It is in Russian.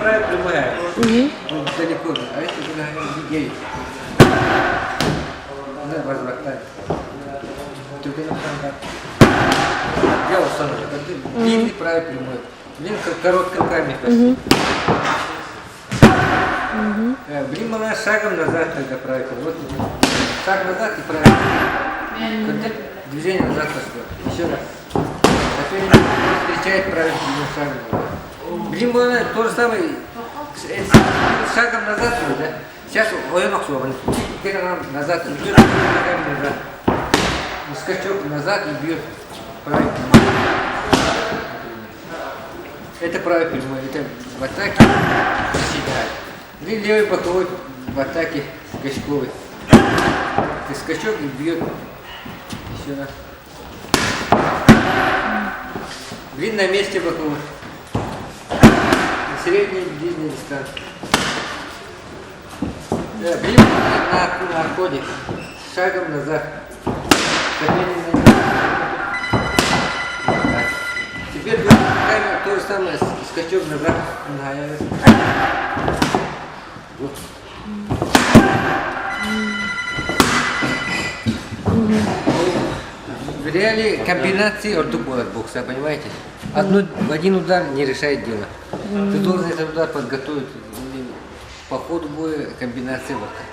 правая прямая. Тут далеко, а это где? Да, возвращай. Только на фронтах. Я установлю. Длинный правый прямой. Блин, как короткая камень. Блин, она шагом назад тогда правый. Вот шаг назад и правый. Когда движение назад пошло. Еще раз. Теперь встречает правильным шагом. Блин, она то же самое. Шагом назад, да? Сейчас оянок сломан. Теперь она назад бьет, ногами назад. Скачок назад и бьет правый. Это правый прямой, это в атаке приседает. Блин, левый боковой в атаке скачковый. Ты скачок и бьет. Еще раз. Блин, на месте боковой. Средний, длинный дистанция. Да, блин, на арходе. Шагом назад. Теперь камера то же самое, скачок назад. Вот. В реале комбинации ортопода бокса, понимаете? Один удар не решает дело. Ты должен этот удар подготовить по ходу боя комбинации бока.